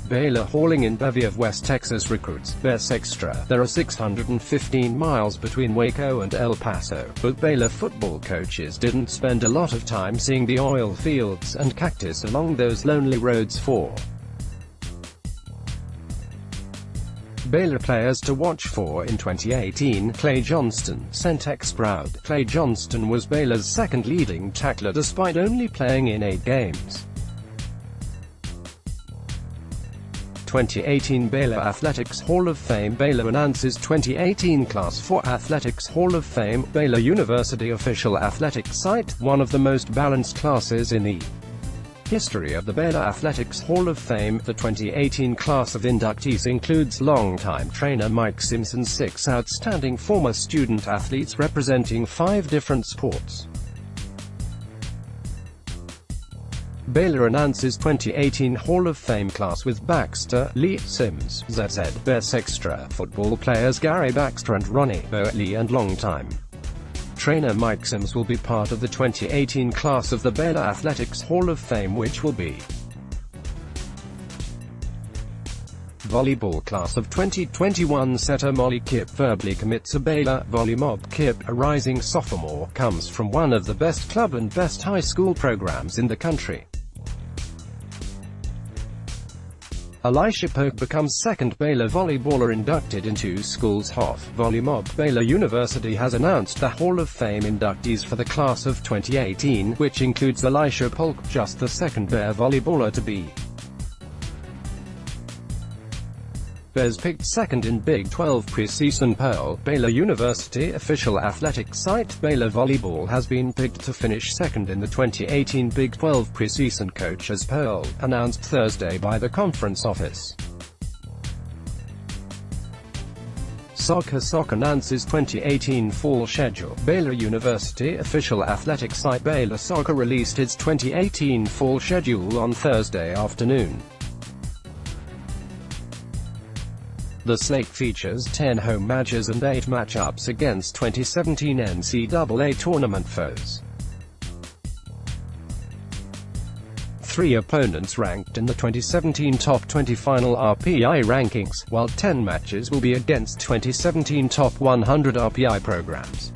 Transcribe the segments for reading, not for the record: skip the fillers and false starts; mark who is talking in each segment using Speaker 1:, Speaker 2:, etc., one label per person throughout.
Speaker 1: Baylor hauling in bevy of West Texas recruits. Best extra. There are 615 miles between Waco and El Paso, but Baylor football coaches didn't spend a lot of time seeing the oil fields and cactus along those lonely roads for Baylor players to watch for in 2018. Clay Johnston, Centex proud. Clay Johnston was Baylor's second leading tackler despite only playing in 8 games. 2018 Baylor Athletics Hall of Fame. Baylor announces 2018 Class 4 Athletics Hall of Fame. Baylor University official athletics site. One of the most balanced classes in the history of the Baylor Athletics Hall of Fame. The 2018 class of inductees includes longtime trainer Mike Simpson, 6 outstanding former student athletes representing 5 different sports. Baylor announces 2018 Hall of Fame class with Baxter, Lee, Sims, ZZ, Best Extra football players Gary Baxter and Ronnie Lee, and longtime trainer Mike Sims will be part of the 2018 class of the Baylor Athletics Hall of Fame, which will be volleyball class of 2021. Setter Molly Kipp verbally commits a Baylor Volleymob. Kipp, a rising sophomore, comes from one of the best club and best high school programs in the country. Elisha Polk becomes second Baylor volleyballer inducted into schools. Hoff Volleymob. Baylor University has announced the Hall of Fame inductees for the class of 2018, which includes Elisha Polk, just the second Bear volleyballer to be. Bears picked second in Big 12 preseason poll. Baylor University official athletics site. Baylor volleyball has been picked to finish second in the 2018 Big 12 preseason coaches poll, announced Thursday by the conference office. Soccer announces 2018 fall schedule. Baylor University official athletics site. Baylor Soccer released its 2018 fall schedule on Thursday afternoon. The slate features 10 home matches and 8 matchups against 2017 NCAA tournament foes. 3 opponents ranked in the 2017 Top 20 Final RPI rankings, while 10 matches will be against 2017 Top 100 RPI programs.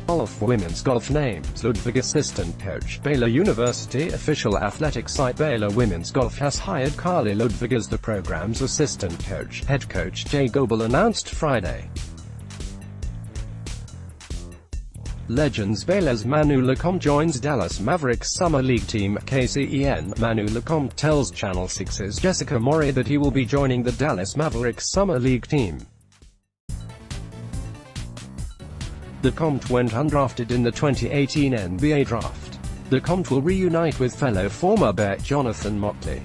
Speaker 1: Golf women's golf names Ludwig assistant coach. Baylor University official athletics site. Baylor women's golf has hired Carly Ludwig as the program's assistant coach. Head coach Jay Goebel announced Friday. Legends. Baylor's Manu Lecomte joins Dallas Mavericks Summer League team. KCEN. Manu Lecomte tells Channel 6's Jessica Maury that he will be joining the Dallas Mavericks Summer League team. Lecomte went undrafted in the 2018 NBA draft. Lecomte will reunite with fellow former Bear Jonathan Motley.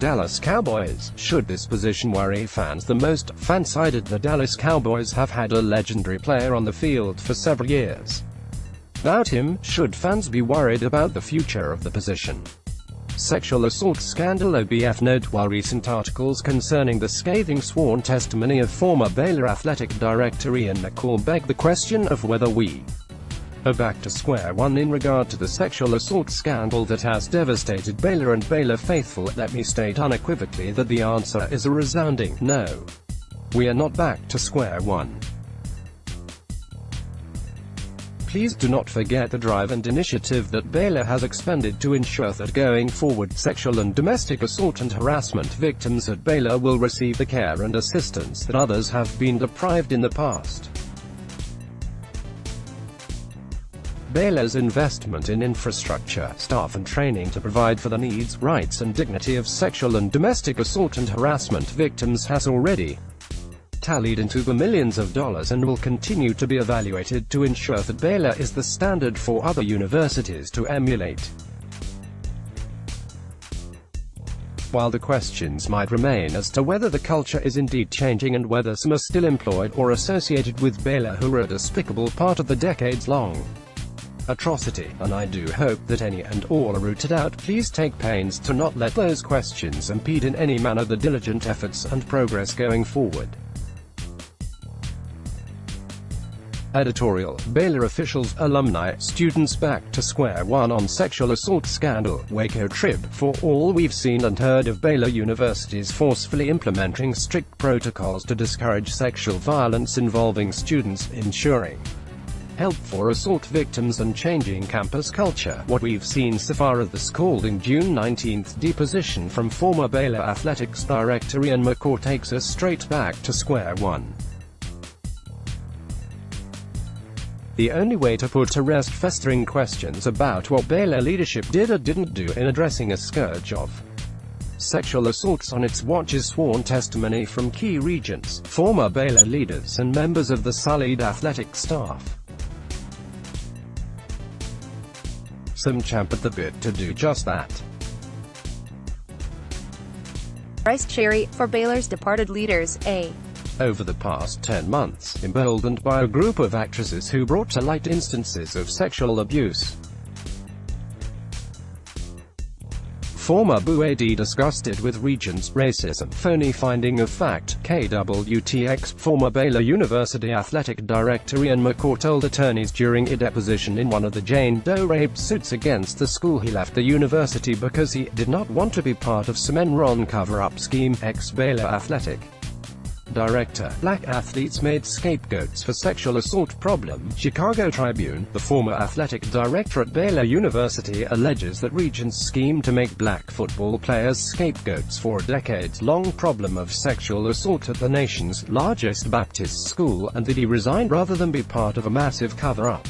Speaker 1: Dallas Cowboys. Should this position worry fans the most? Fan-sided. The Dallas Cowboys have had a legendary player on the field for several years. Without him, should fans be worried about the future of the position? Sexual assault scandal. OBF note. While recent articles concerning the scathing sworn testimony of former Baylor athletic director Ian McCall beg the question of whether we are back to square one in regard to the sexual assault scandal that has devastated Baylor and Baylor faithful, let me state unequivocally that the answer is a resounding no. We are not back to square one. Please do not forget the drive and initiative that Baylor has expended to ensure that going forward, sexual and domestic assault and harassment victims at Baylor will receive the care and assistance that others have been deprived in the past. Baylor's investment in infrastructure, staff and training to provide for the needs, rights and dignity of sexual and domestic assault and harassment victims has already tallied into the millions of dollars and will continue to be evaluated to ensure that Baylor is the standard for other universities to emulate. While the questions might remain as to whether the culture is indeed changing and whether some are still employed or associated with Baylor who are a despicable part of the decades-long atrocity, and I do hope that any and all are rooted out, please take pains to not let those questions impede in any manner the diligent efforts and progress going forward. Editorial: Baylor officials, alumni, students back to square one on sexual assault scandal. Waco trib: for all we've seen and heard of Baylor University's forcefully implementing strict protocols to discourage sexual violence involving students, ensuring help for assault victims and changing campus culture. What we've seen so far of this called in June 19th deposition from former Baylor Athletics Director Ian McCaw takes us straight back to square one. The only way to put to rest festering questions about what Baylor leadership did or didn't do in addressing a scourge of sexual assaults on its watch is sworn testimony from key regents, former Baylor leaders and members of the sullied athletic staff. Some champ at the bit to do just that.
Speaker 2: Bryce Cherry, for Baylor's departed leaders, A.
Speaker 1: Over the past 10 months, emboldened by a group of actresses who brought to light instances of sexual abuse. Former BUAD disgusted with Regents' racism, phony finding of fact, KWTX. Former Baylor University Athletic Director Ian McCaw told attorneys during a deposition in one of the Jane Doe rape suits against the school he left the university because he did not want to be part of some Enron cover-up scheme. Ex-Baylor Athletic Director: black athletes made scapegoats for sexual assault problem. Chicago Tribune: the former athletic director at Baylor University alleges that Regents schemed to make black football players scapegoats for a decades-long problem of sexual assault at the nation's largest Baptist school, and that he resigned rather than be part of a massive cover-up.